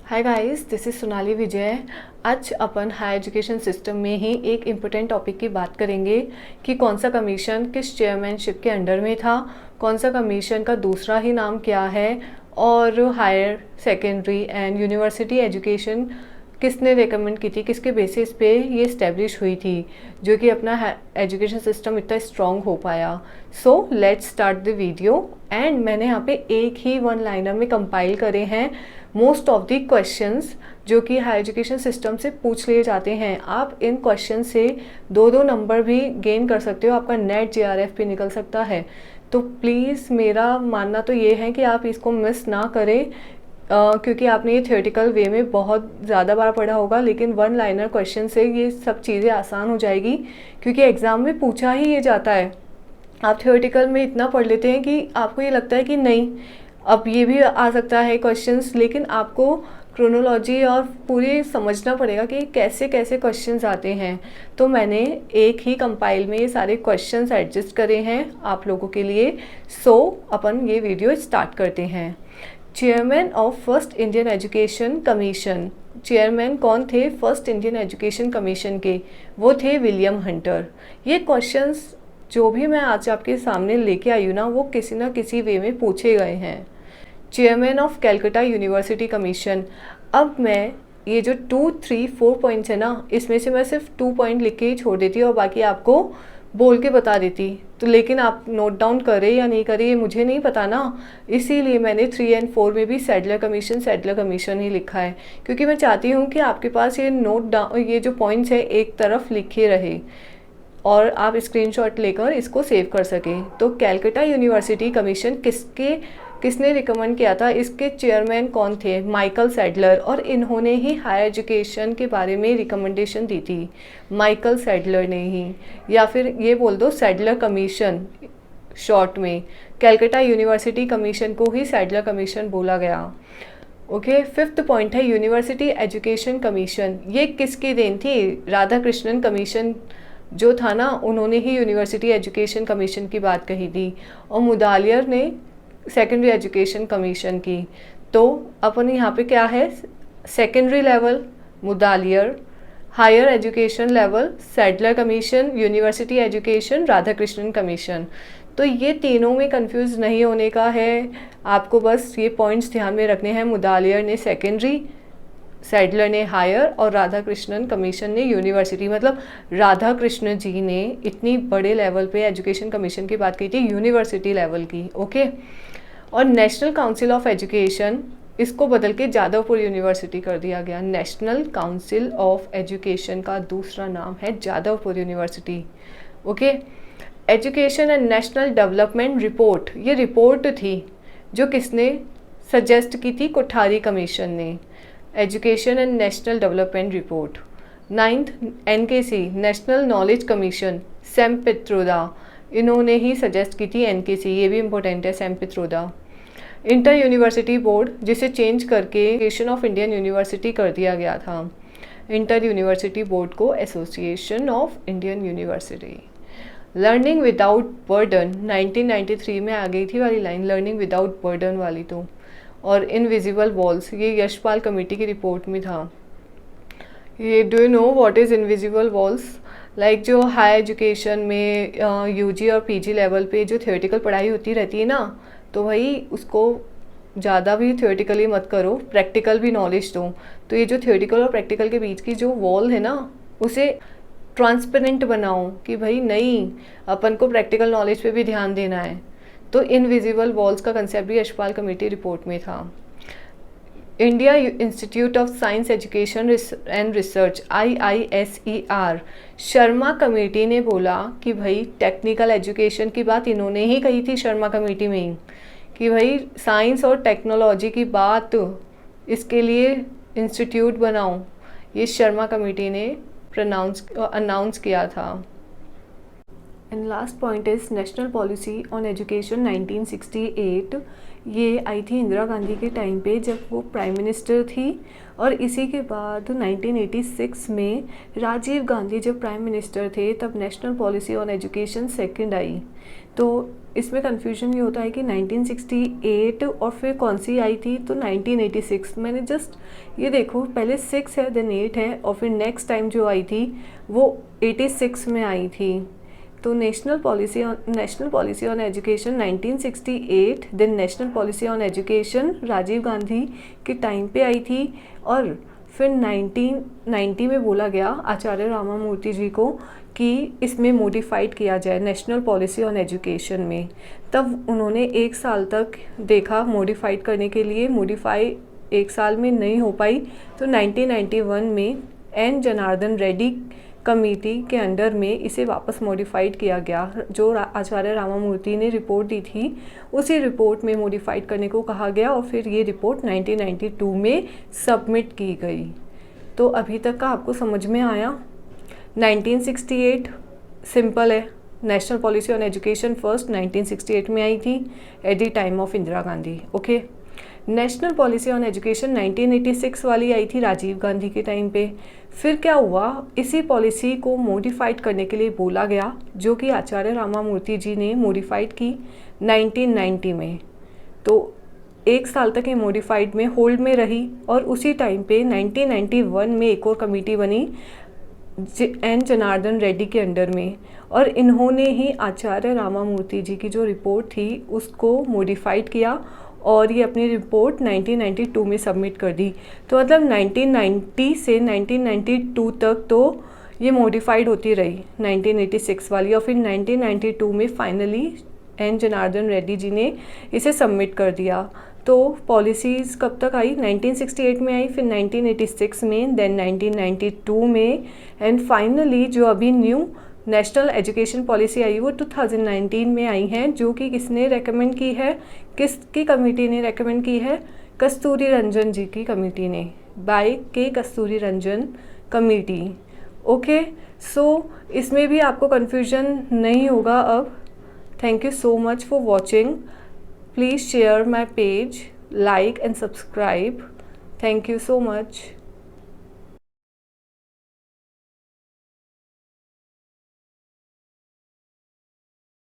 Hi guys, this is Sonali Vijay. आज अपन higher education system में ही एक इम्पोर्टेंट टॉपिक की बात करेंगे कि कौन सा कमीशन किस चेयरमैनशिप के अंडर में था, कौन सा कमीशन का दूसरा ही नाम क्या है, और higher secondary and university education किसने रेकमेंड की थी, किसके बेसिस पे ये इस्टेब्लिश हुई थी, जो कि अपना एजुकेशन सिस्टम इतना स्ट्रॉन्ग हो पाया। So let's start the video. And मैंने यहाँ पे एक ही वन लाइनर में कंपाइल करे हैं मोस्ट ऑफ द क्वेश्चंस जो कि हायर एजुकेशन सिस्टम से पूछ लिए जाते हैं। आप इन क्वेश्चन से दो दो नंबर भी गेन कर सकते हो, आपका नेट JRF भी निकल सकता है। तो प्लीज़ मेरा मानना तो ये है कि आप इसको मिस ना करें, क्योंकि आपने ये थियोरेटिकल वे में बहुत ज़्यादा बार पढ़ा होगा, लेकिन वन लाइनर क्वेश्चन से ये सब चीज़ें आसान हो जाएगी, क्योंकि एग्ज़ाम में पूछा ही ये जाता है। आप थियोरेटिकल में इतना पढ़ लेते हैं कि आपको ये लगता है कि नहीं, अब ये भी आ सकता है क्वेश्चंस, लेकिन आपको क्रोनोलॉजी और पूरी समझना पड़ेगा कि कैसे कैसे क्वेश्चंस आते हैं। तो मैंने एक ही कंपाइल में ये सारे क्वेश्चंस एडजस्ट करे हैं आप लोगों के लिए। सो अपन ये वीडियो स्टार्ट करते हैं। Chairman of first Indian education commission, chairman कौन थे फर्स्ट इंडियन एजुकेशन कमीशन के? वो थे विलियम हंटर। ये क्वेश्चंस जो भी मैं आज आपके सामने लेके आई हूँ ना, वो किसी ना किसी वे में पूछे गए हैं। Chairman of Calcutta university commission, अब मैं ये जो 2, 3, 4 पॉइंट्स है ना, इसमें से मैं सिर्फ 2 पॉइंट लिख के ही छोड़ देती और बाकी आपको बोल के बता देती। तो लेकिन आप नोट डाउन करें या नहीं करें ये मुझे नहीं पता ना, इसीलिए मैंने 3 और 4 में भी सैडलर कमीशन ही लिखा है, क्योंकि मैं चाहती हूँ कि आपके पास ये नोट डाउन, ये जो पॉइंट्स है एक तरफ लिखे रहे और आप स्क्रीनशॉट लेकर इसको सेव कर सकें। तो कैलकाटा यूनिवर्सिटी कमीशन किसने रिकमेंड किया था, इसके चेयरमैन कौन थे? Michael Sadler. और इन्होंने ही हायर एजुकेशन के बारे में रिकमेंडेशन दी थी, माइकल सैडलर ने ही, या फिर ये बोल दो सैडलर कमीशन शॉर्ट में। कैलकाटा यूनिवर्सिटी कमीशन को ही सैडलर कमीशन बोला गया। ओके, 5th पॉइंट है यूनिवर्सिटी एजुकेशन कमीशन। ये किसकी देन थी? राधा कृष्णन कमीशन जो था ना, उन्होंने ही यूनिवर्सिटी एजुकेशन कमीशन की बात कही थी, और मुदालियर ने सेकेंडरी एजुकेशन कमीशन की। तो अपन यहाँ पे क्या है, secondary level Mudaliar, higher education level Sadler commission, university education Radhakrishnan commission. तो ये तीनों में कंफ्यूज नहीं होने का है, आपको बस ये पॉइंट्स ध्यान में रखने हैं। मुदालियर ने सेकेंडरी, सैडलर ने हायर और राधा कृष्णन कमीशन ने यूनिवर्सिटी। मतलब राधा कृष्ण जी ने इतनी बड़े लेवल पे एजुकेशन कमीशन की बात की थी, यूनिवर्सिटी लेवल की। ओके, और नेशनल काउंसिल ऑफ एजुकेशन, इसको बदल के जादवपुर यूनिवर्सिटी कर दिया गया। नेशनल काउंसिल ऑफ एजुकेशन का दूसरा नाम है Jadavpur university. Okay, education and national development report, ये रिपोर्ट थी जो किसने सजेस्ट की थी? कोठारी कमीशन ने। Education and national development report. 9th NKC national knowledge commission, Sam Pitroda, इन्होंने ही सजेस्ट की थी NKC, ये भी इम्पोर्टेंट है, Sam Pitroda. Inter university board, जिसे चेंज करके एसोसिएशन ऑफ इंडियन यूनिवर्सिटी कर दिया गया था। इंटर यूनिवर्सिटी बोर्ड को association of Indian university. Learning without burden, 1993 में आ गई थी वाली लाइन, लर्निंग विदाउट बर्डन वाली। तो और इनविजिबल वॉल्स, ये यशपाल कमेटी की रिपोर्ट में था। ये do you know what is invisible walls? Like जो हाई एजुकेशन में UG और PG लेवल पे जो थियोरेटिकल पढ़ाई होती रहती है ना, तो भाई उसको ज़्यादा भी थियोरेटिकली मत करो, प्रैक्टिकल भी नॉलेज दो। तो ये जो थियोरेटिकल और प्रैक्टिकल के बीच की जो वॉल है ना, उसे ट्रांसपेरेंट बनाओ कि भाई नहीं, अपन को प्रैक्टिकल नॉलेज पे भी ध्यान देना है। तो इनविजिबल वॉल्स का कंसेप्ट भी यशपाल कमेटी रिपोर्ट में था। India institute of science education and research IISER, Sharma committee ने बोला कि भाई टेक्निकल एजुकेशन की बात इन्होंने ही कही थी शर्मा कमेटी में ही, कि भाई साइंस और टेक्नोलॉजी की बात, इसके लिए इंस्टीट्यूट बनाओ। ये शर्मा कमेटी ने अनाउंस किया था। And last point is national policy on education 1968। ये आई थी इंदिरा गांधी के टाइम पे जब वो प्राइम मिनिस्टर थी, और इसी के बाद 1986 में राजीव गांधी जब प्राइम मिनिस्टर थे तब national policy on education second आई। तो इसमें कन्फ्यूजन ये होता है कि 1968 और फिर कौन सी आई थी, तो 1986। मैंने जस्ट ये देखो, पहले 6 है देन 8 है, और फिर नेक्स्ट टाइम जो आई थी वो 86 में आई थी। तो national policy on education 1968, then national policy on education Rajiv Gandhi के टाइम पे आई थी, और फिर 1990 में बोला गया आचार्य रामामूर्ति जी को कि इसमें मॉडिफाइड किया जाए नेशनल पॉलिसी ऑन एजुकेशन में। तब उन्होंने 1 साल तक देखा मॉडिफाइड करने के लिए, मॉडिफाई 1 साल में नहीं हो पाई, तो 1991 में एन जनार्दन रेड्डी कमेटी के अंडर में इसे वापस मॉडिफाइड किया गया। जो आचार्य रामामूर्ति ने रिपोर्ट दी थी उसी रिपोर्ट में मॉडिफाइड करने को कहा गया, और फिर ये रिपोर्ट 1992 में सबमिट की गई। तो अभी तक का आपको समझ में आया। 1968 सिंपल है, national policy on education first 1968 में आई थी at the time of Indira Gandhi. Okay, national policy on education 1986 वाली आई थी राजीव गांधी के टाइम पे। फिर क्या हुआ, इसी पॉलिसी को मॉडिफाइड करने के लिए बोला गया, जो कि आचार्य रामामूर्ति जी ने मॉडिफाइड की 1990 में। तो 1 साल तक ये मॉडिफाइड में होल्ड में रही, और उसी टाइम पे 1991 में एक और कमेटी बनी एन जनार्दन रेड्डी के अंडर में, और इन्होंने ही आचार्य रामामूर्ति जी की जो रिपोर्ट थी उसको मॉडिफाइड किया, और ये अपनी रिपोर्ट 1992 में सबमिट कर दी। तो मतलब 1990 से 1992 तक तो ये मॉडिफाइड होती रही 1986 वाली, और फिर 1992 में फाइनली एन जनार्दन रेड्डी जी ने इसे सबमिट कर दिया। तो पॉलिसीज़ कब तक आई, 1968 में आई, फिर 1986 में, देन 1992 में, एंड फाइनली जो अभी न्यू नेशनल एजुकेशन पॉलिसी आई वो 2019 में आई है, जो कि किसने रेकमेंड की है, किसकी कमेटी ने रेकमेंड की है, कस्तूरी रंजन जी की कमेटी ने, बाय के कस्तूरी रंजन कमेटी। ओके, सो इसमें भी आपको कन्फ्यूजन नहीं होगा अब। Thank you so much for watching. Please share my page, like and subscribe. Thank you so much.